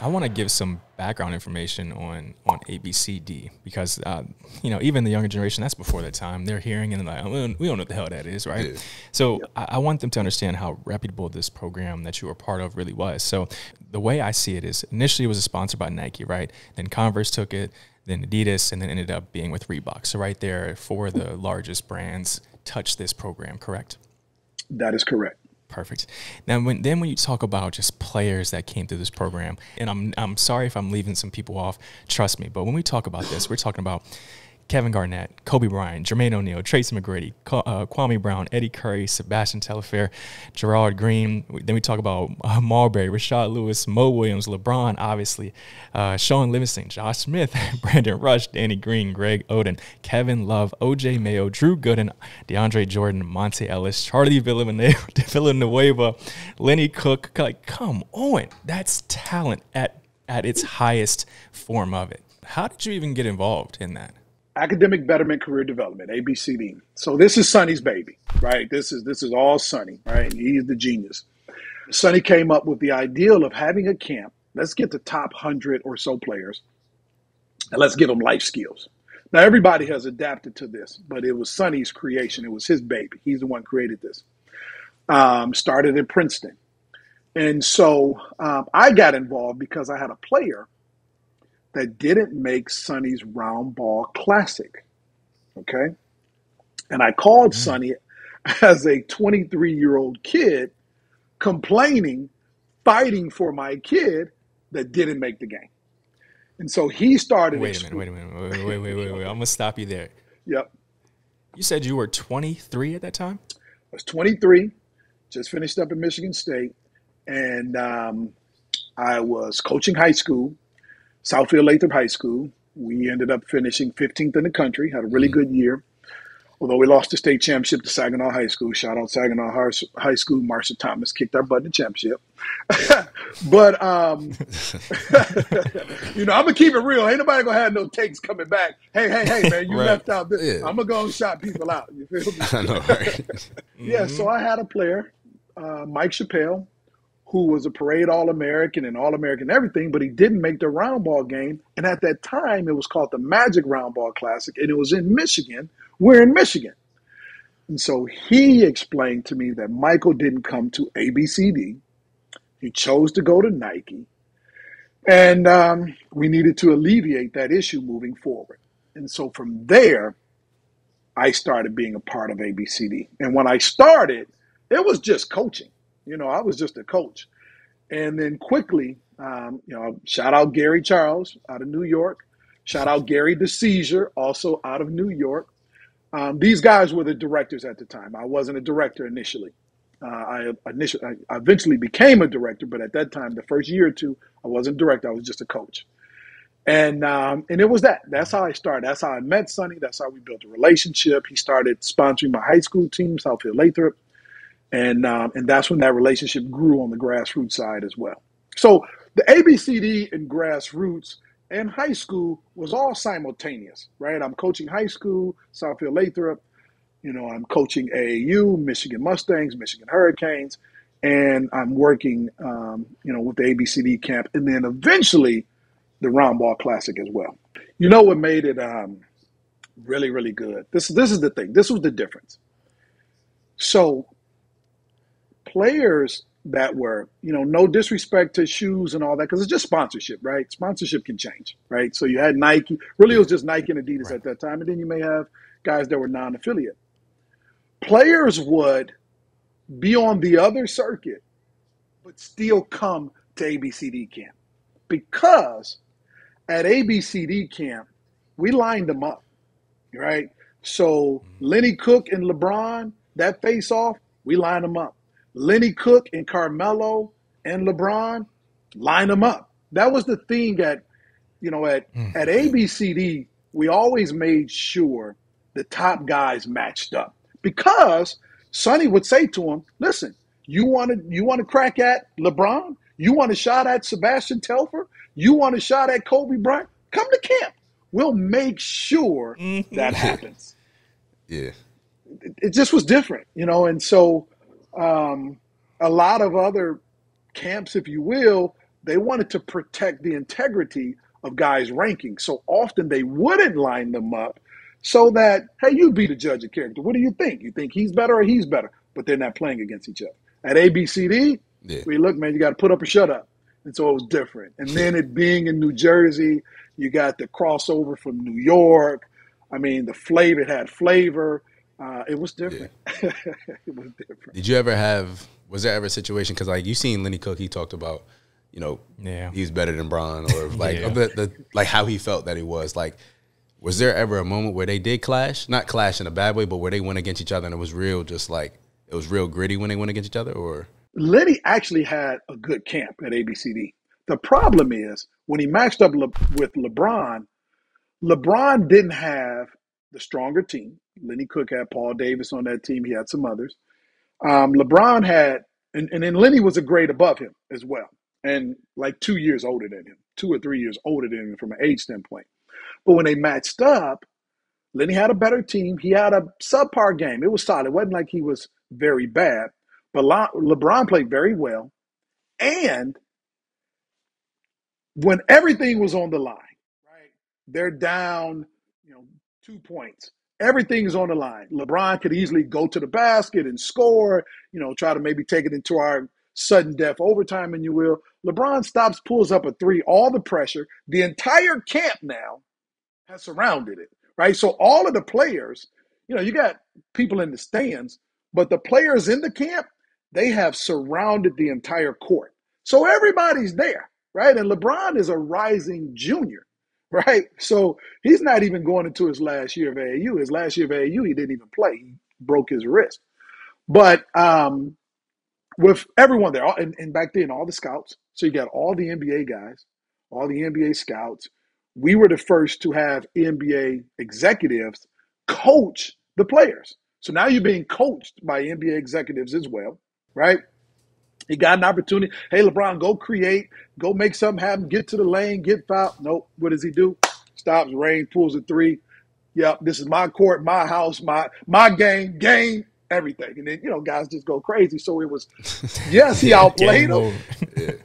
I want to give some background information on ABCD because, even the younger generation, that's before their time. They're hearing and they're like, we don't know what the hell that is, right? Yeah. So I want them to understand how reputable this program that you were part of really was. So the way I see it is initially it was sponsored by Nike, right? Then Converse took it, then Adidas, and then ended up being with Reebok. So right there, 4 of the largest brands touched this program, correct? That is correct. Perfect. Now, when you talk about just players that came through this program, and I'm sorry if I'm leaving some people off, trust me, but when we talk about this, we're talking about Kevin Garnett, Kobe Bryant, Jermaine O'Neal, Tracy McGrady, Kwame Brown, Eddie Curry, Sebastian Telfair, Gerard Green. Then we talk about Marbury, Rashad Lewis, Mo Williams, LeBron, obviously, Shaun Livingston, Josh Smith, Brandon Rush, Danny Green, Greg Oden, Kevin Love, O.J. Mayo, Drew Gooden, DeAndre Jordan, Monte Ellis, Charlie Villanueva, Lenny Cooke. Like, come on. That's talent at its highest form of it. How did you even get involved in that? Academic Betterment Career Development, ABCD. So this is Sonny's baby, right? This is all Sonny, right? He's the genius. Sonny came up with the ideal of having a camp. Let's get the top 100 or so players, and let's give them life skills. Now, everybody has adapted to this, but it was Sonny's creation. It was his baby. He's the one who created this. Started in Princeton. And so I got involved because I had a player that didn't make Sonny's round ball classic, okay? And I called Sonny as a 23-year-old kid complaining, fighting for my kid that didn't make the game. And so he started. Wait a minute. I'm going to stop you there. Yep. You said you were 23 at that time? I was 23, just finished up at Michigan State, and I was coaching high school. Southfield Lathrop High School. We ended up finishing 15th in the country, had a really good year. Although we lost the state championship to Saginaw High School. Shout out Saginaw High School. Marsha Thomas kicked our butt in the championship. But, I'm going to keep it real. Ain't nobody going to have no takes coming back. Hey, man, you left out this. Yeah. I'm going to go and shout people out. You feel me? I know, right? Yeah, so I had a player, Mike Chappelle, who was a parade All-American and All-American everything, but he didn't make the round ball game. And at that time, it was called the Magic Round Ball Classic, and it was in Michigan. We're in Michigan. And so he explained to me that Michael didn't come to ABCD. He chose to go to Nike. And we needed to alleviate that issue moving forward. And so from there, I started being a part of ABCD. And when I started, it was just coaching. I was just a coach. And then quickly, shout out Gary Charles out of New York. Shout out Gary DeSeizure, also out of New York. These guys were the directors at the time. I wasn't a director initially. I eventually became a director, but at that time, the first year or two, I wasn't a director. I was just a coach. And it was that. That's how I started. That's how I met Sonny. That's how we built a relationship. He started sponsoring my high school team, Southfield Lathrop. And that's when that relationship grew on the grassroots side as well. So the ABCD and grassroots and high school was all simultaneous, right? I'm coaching high school, Southfield Lathrop. I'm coaching AAU, Michigan Mustangs, Michigan Hurricanes, and I'm working, with the ABCD camp, and then eventually the Round Ball Classic as well. What made it really, really good? This is the thing. This was the difference. So players that were, no disrespect to shoes and all that, because it's just sponsorship, right? Sponsorship can change, right? So you had Nike. Really, it was just Nike and Adidas at that time. And then you may have guys that were non-affiliate. Players would be on the other circuit, but still come to ABCD camp. Because at ABCD camp, we lined them up, right? So Lenny Cooke and LeBron, that face-off, we lined them up. Lenny Cooke and Carmelo and LeBron, line them up. That was the thing at ABCD, we always made sure the top guys matched up. Because Sonny would say to him, listen, you want to crack at LeBron? You want a shot at Sebastian Telfair? You want a shot at Kobe Bryant? Come to camp. We'll make sure that happens. Yeah. It just was different, and so a lot of other camps, if you will, they wanted to protect the integrity of guys' rankings. So often they wouldn't line them up so that, hey, you be the judge of character. What do you think? You think he's better or he's better? But they're not playing against each other. At ABCD, we look, man, you got to put up or shut up. And so it was different. And then it being in New Jersey, you got the crossover from New York. I mean, the flavor, it had flavor. It was different. Yeah. It was different. Did you ever have, was there ever a situation, because like you seen Lenny Cooke, he talked about, you know, he's better than Bron, or like like how he felt that he was. Like, was there ever a moment where they did clash? Not clash in a bad way, but where they went against each other and it was real, just like, it was real gritty when they went against each other? Or Lenny actually had a good camp at ABCD. The problem is when he matched up with LeBron, LeBron didn't have the stronger team. Lenny Cooke had Paul Davis on that team. He had some others. LeBron had, and then Lenny was a grade above him as well, and like 2 years older than him, 2 or 3 years older than him from an age standpoint. But when they matched up, Lenny had a better team. He had a subpar game. It was solid. It wasn't like he was very bad. But LeBron played very well. And when everything was on the line, right? They're down, 2 points. Everything is on the line. LeBron could easily go to the basket and score, try to maybe take it into our sudden death overtime, and you will. LeBron stops, pulls up a three, all the pressure. The entire camp now has surrounded it, right? So all of the players, you got people in the stands, but the players in the camp, they have surrounded the entire court. So everybody's there, right? And LeBron is a rising junior, right? So he's not even going into his last year of AAU. His last year of AAU, he didn't even play. He broke his wrist. But with everyone there, and back then, all the scouts, so you got all the NBA guys, all the NBA scouts. We were the first to have NBA executives coach the players. So now you're being coached by NBA executives as well, right? He got an opportunity. Hey, LeBron, go create, go make something happen, get to the lane, get fouled. Nope. What does he do? Stops, rain, pulls a three. Yep, this is my court, my house, my game, everything. And then, guys just go crazy. So it was, yes, he outplayed him,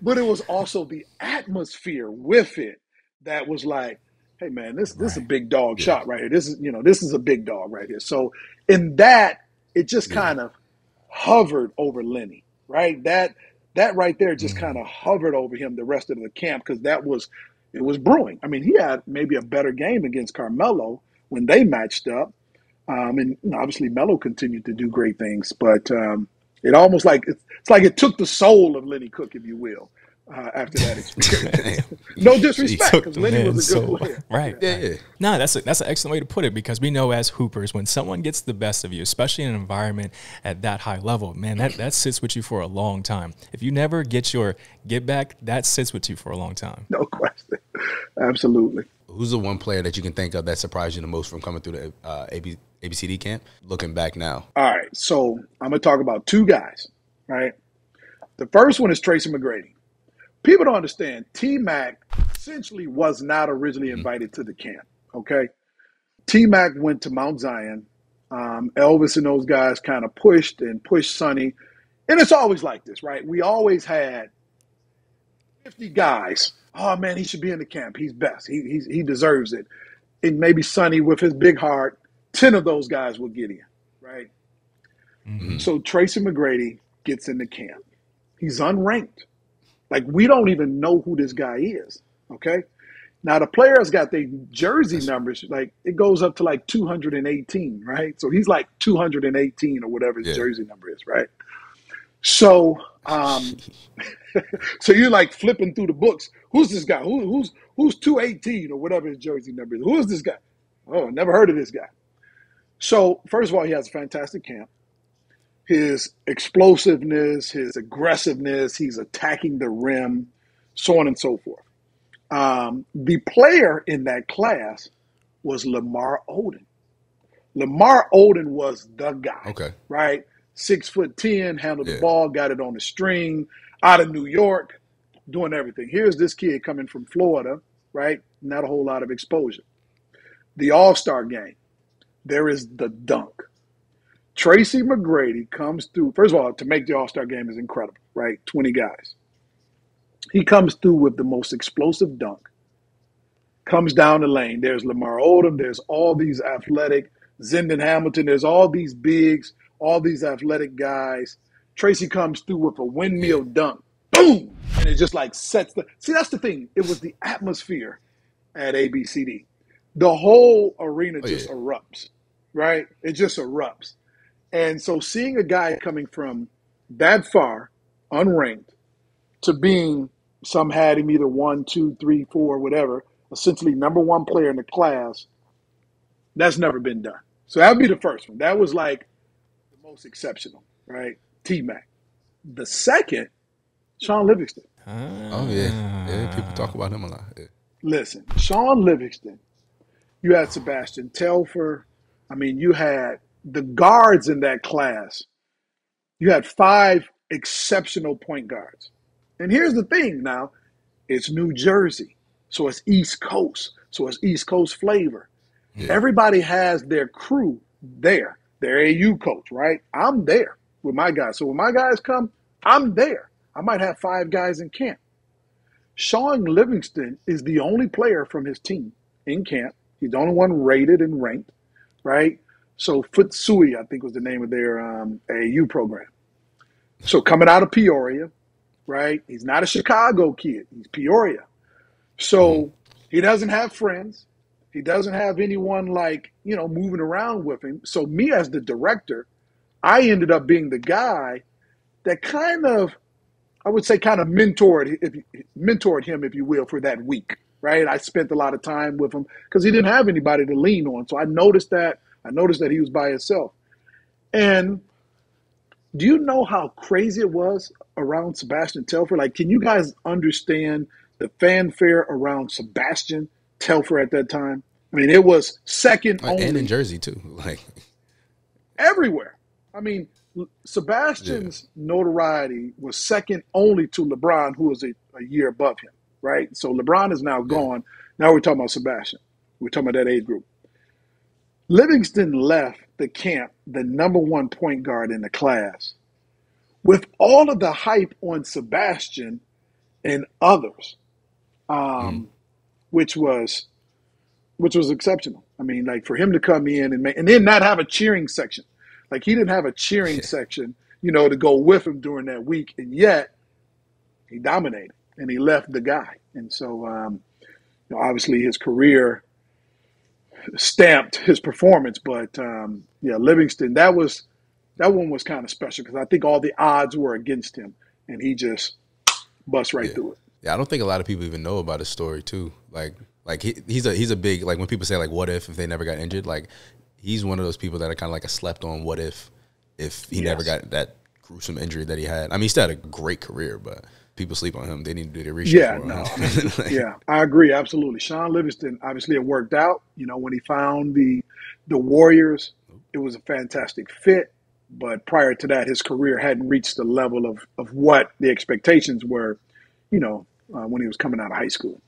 but it was also the atmosphere with it that was like, hey, man, this is a big dog shot right here. This is a big dog right here. So in that, it just kind of hovered over Lenny. Right, that right there just kind of hovered over him the rest of the camp, because it was brewing. I mean, he had maybe a better game against Carmelo when they matched up, and obviously Melo continued to do great things. But it almost like it's like it took the soul of Lenny Cooke, if you will, after that experience. No disrespect, because Lenny was a good player. Right. Yeah. No, that's an excellent way to put it, because we know as hoopers, when someone gets the best of you, especially in an environment at that high level, man, that sits with you for a long time. If you never get your get back, that sits with you for a long time. No question. Absolutely. Who's the one player that you can think of that surprised you the most from coming through the ABCD camp, looking back now? All right. So I'm going to talk about 2 guys, right? The first one is Tracy McGrady. People don't understand, TMAC essentially was not originally invited to the camp, okay? TMAC went to Mount Zion. Elvis and those guys kind of pushed Sonny. And it's always like this, right? We always had 50 guys. Oh, man, he should be in the camp. He's best. He deserves it. And maybe Sonny, with his big heart, 10 of those guys will get in, right? Mm-hmm. So Tracy McGrady gets in the camp. He's unranked. Like, we don't even know who this guy is, okay? Now, the players got their jersey numbers, like, it goes up to, like, 218, right? So he's, like, 218 or whatever his jersey number is, right? So so you're, like, flipping through the books. Who's this guy? Who's 218 or whatever his jersey number is? Who is this guy? Oh, never heard of this guy. So, first of all, he has a fantastic camp. His explosiveness, his aggressiveness, he's attacking the rim, so on and so forth. The player in that class was Lamar Odom. Lamar Odom was the guy, right? 6'10", handled the ball, got it on the string, out of New York, doing everything. Here's this kid coming from Florida, right? Not a whole lot of exposure. The All-Star game, there is the dunk. Tracy McGrady comes through. First of all, to make the All-Star game is incredible, right? 20 guys. He comes through with the most explosive dunk, comes down the lane. There's Lamar Odom. There's all these athletic, Zendon Hamilton. There's all these bigs, all these athletic guys. Tracy comes through with a windmill dunk. Boom! And it just like sets the – see, that's the thing. It was the atmosphere at ABCD. The whole arena just erupts, right? It just erupts. And so seeing a guy coming from that far, unranked, to being – some had him either 1, 2, 3, 4, whatever, essentially number one player in the class, that's never been done. So that would be the first one. That was like the most exceptional, right? TMAC. The second, Shaun Livingston. Oh, yeah. Yeah, people talk about him a lot. Yeah. Listen, Shaun Livingston, you had Sebastian Telfair. I mean, you had the guards in that class. You had 5 exceptional point guards. And here's the thing now, it's New Jersey, so it's East Coast, so it's East Coast flavor. Yeah. Everybody has their crew there, their AU coach, right? I'm there with my guys. So when my guys come, I'm there. I might have 5 guys in camp. Shaun Livingston is the only player from his team in camp. He's the only one rated and ranked, right? So Futsui, I think was the name of their AU program. So coming out of Peoria, right? He's not a Chicago kid. He's Peoria. So he doesn't have friends. He doesn't have anyone like, moving around with him. So me as the director, I ended up being the guy that kind of mentored him, if you will, for that week, right? I spent a lot of time with him because he didn't have anybody to lean on. So I noticed that he was by himself. And do you know how crazy it was around Sebastian Telfair? Like, can you guys understand the fanfare around Sebastian Telfair at that time? I mean, it was second only. And in Jersey, too. Like everywhere. I mean, Sebastian's notoriety was second only to LeBron, who was a year above him, right? So LeBron is now gone. Now we're talking about Sebastian. We're talking about that age group. Livingston left the camp the number one point guard in the class with all of the hype on Sebastian and others, which was exceptional. I mean, like for him to come in and then not have a cheering section. Like he didn't have a cheering section, to go with him during that week. And yet he dominated and he left the guy. And so, obviously his career stamped his performance, but Livingston, that one was kind of special because I think all the odds were against him, and he just bust right through it. Yeah, I don't think a lot of people even know about his story too. Like he's a big, like when people say like what if they never got injured, like he's one of those people that are kind of like a slept on what if he never got that gruesome injury that he had. I mean, he still had a great career, but people sleep on him. They need to do their research for him. Yeah, I agree. Absolutely. Shaun Livingston, obviously it worked out. When he found the Warriors, it was a fantastic fit. But prior to that, his career hadn't reached the level of what the expectations were, when he was coming out of high school.